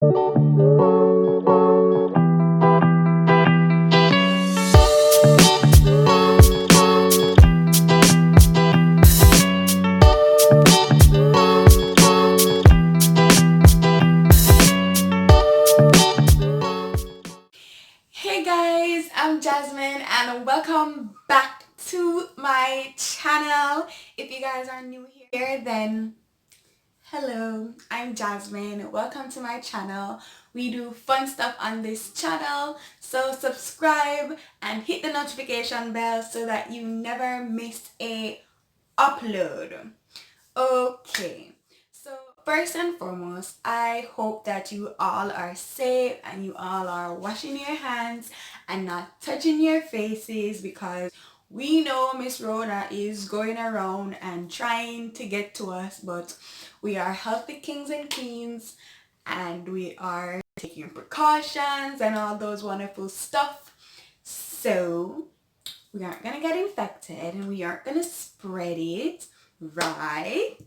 Hey guys, I'm Jasmine and welcome back to my channel. If you guys are new here, then hello, I'm Jasmine. Welcome to my channel. We do fun stuff on this channel, so subscribe and hit the notification bell so that you never miss a upload. Okay, so first and foremost, I hope that you all are safe and you all are washing your hands and not touching your faces, because we know Miss Rona is going around and trying to get to us, but we are healthy kings and queens and we are taking precautions and all those wonderful stuff. So we aren't gonna get infected and we aren't gonna spread it, right?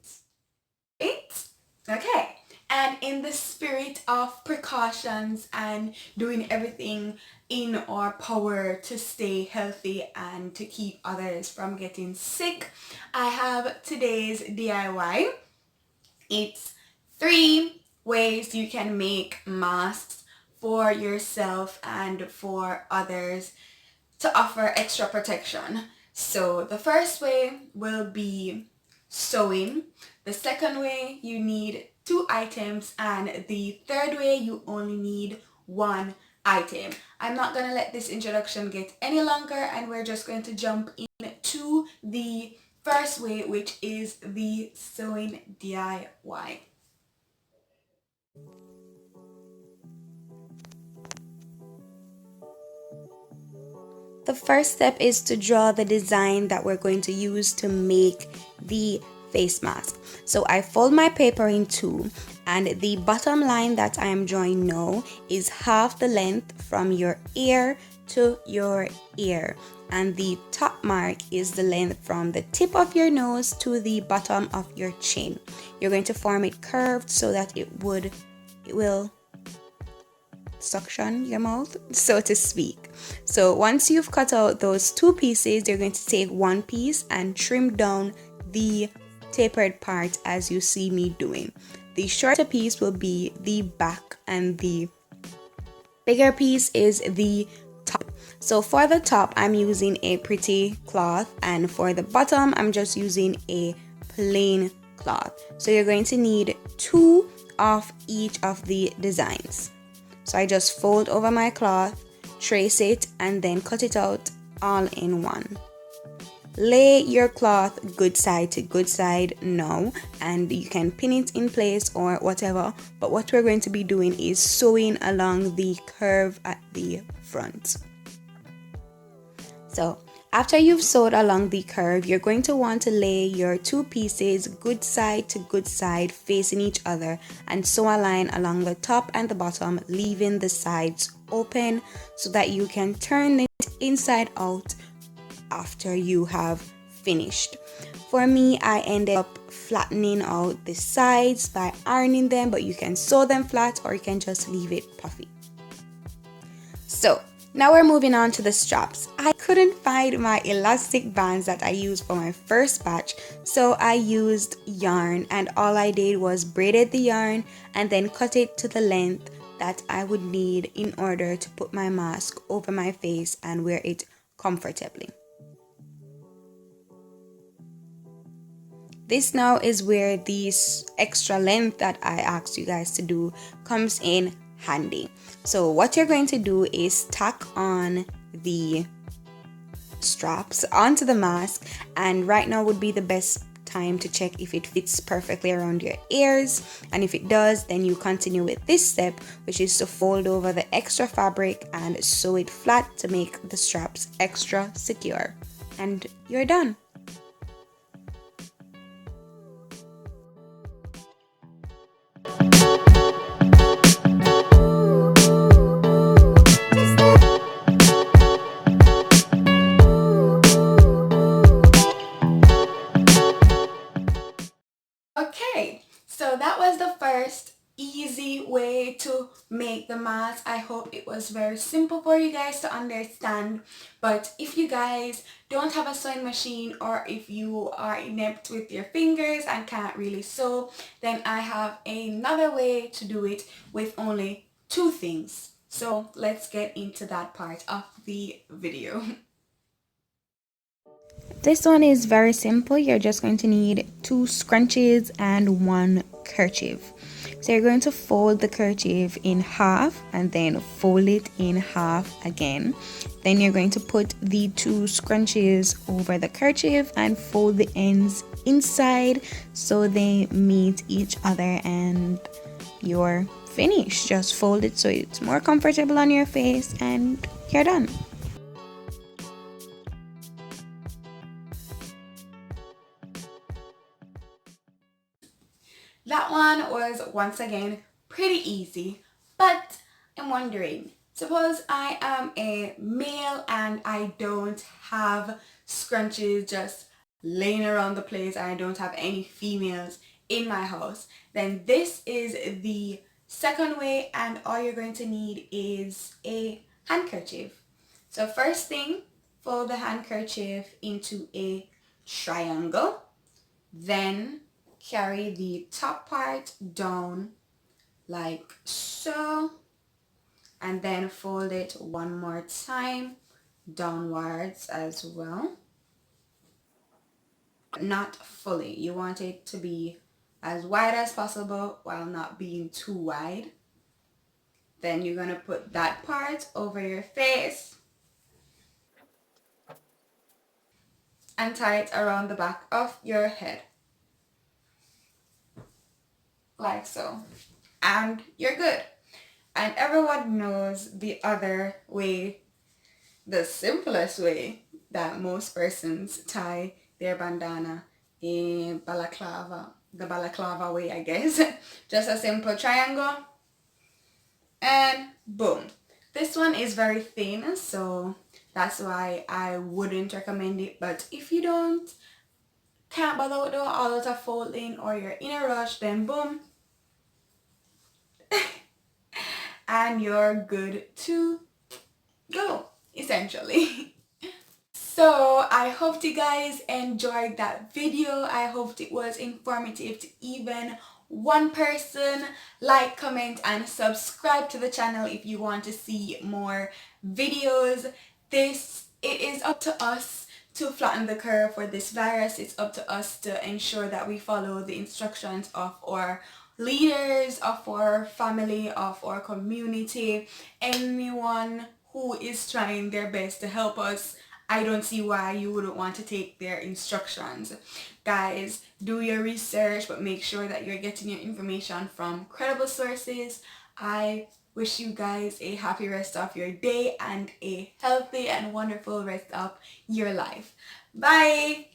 Okay. And in the spirit of precautions and doing everything in our power to stay healthy and to keep others from getting sick, I have today's DIY. It's 3 ways you can make masks for yourself and for others to offer extra protection. So the first way will be sewing. The second way, you need 2 items, and the third way, you only need 1 item. I'm not gonna let this introduction get any longer, and we're just going to jump into the first way, which is the sewing DIY. The first step is to draw the design that we're going to use to make the face mask. So I fold my paper in 2, and the bottom line that I am drawing now is half the length from your ear to your ear, and the top mark is the length from the tip of your nose to the bottom of your chin. You're going to form it curved so that it will suction your mouth, so to speak. So once you've cut out those 2 pieces, you're going to take 1 piece and trim down the tapered part as you see me doing. The shorter piece will be the back and the bigger piece is the top. So for the top, I'm using a pretty cloth, and for the bottom, I'm just using a plain cloth. So you're going to need 2 of each of the designs. So I just fold over my cloth, trace it, and then cut it out all in one. Lay your cloth good side to good side now, and you can pin it in place or whatever, but what we're going to be doing is sewing along the curve at the front. So after you've sewed along the curve, you're going to want to lay your 2 pieces good side to good side facing each other and sew a line along the top and the bottom, leaving the sides open so that you can turn it inside out after you have finished. For me, I ended up flattening out the sides by ironing them, but you can sew them flat or you can just leave it puffy. So now we're moving on to the straps. I couldn't find my elastic bands that I used for my first batch, so I used yarn, and all I did was braided the yarn and then cut it to the length that I would need in order to put my mask over my face and wear it comfortably. This now is where this extra length that I asked you guys to do comes in handy. So what you're going to do is tack on the straps onto the mask, and right now would be the best time to check if it fits perfectly around your ears, and if it does, then you continue with this step, which is to fold over the extra fabric and sew it flat to make the straps extra secure, and you're done. Okay, so that was the first easy way to make the mask. I hope it was very simple for you guys to understand. But if you guys don't have a sewing machine, or if you are inept with your fingers and can't really sew, then I have another way to do it with only 2 things. So let's get into that part of the video. This one is very simple. You're just going to need 2 scrunchies and 1 kerchief. So you're going to fold the kerchief in half and then fold it in half again. Then you're going to put the 2 scrunchies over the kerchief and fold the ends inside so they meet each other, and you're finished. Just fold it so it's more comfortable on your face and you're done. That one was once again pretty easy, but I'm wondering, suppose I am a male and I don't have scrunchies just laying around the place, and I don't have any females in my house, then this is the second way, and all you're going to need is a handkerchief. So first thing, fold the handkerchief into a triangle, then carry the top part down like so, and then fold it one more time downwards as well. Not fully, you want it to be as wide as possible while not being too wide. Then you're gonna put that part over your face and tie it around the back of your head like so, and you're good. And everyone knows the other way, the simplest way that most persons tie their bandana, in balaclava, the balaclava way, I guess. Just a simple triangle and boom. This one is very thin, so that's why I wouldn't recommend it. But if you can't bother with all lot of folding, or you're in a rush, then boom, and you're good to go, essentially. So I hope you guys enjoyed that video. I hoped it was informative to even one person. Like, comment, and subscribe to the channel if you want to see more videos. It is up to us to flatten the curve for this virus. It's up to us to ensure that we follow the instructions of our leaders, of our family, of our community, anyone who is trying their best to help us. I don't see why you wouldn't want to take their instructions. Guys, do your research, but make sure that you're getting your information from credible sources. I wish you guys a happy rest of your day and a healthy and wonderful rest of your life. Bye!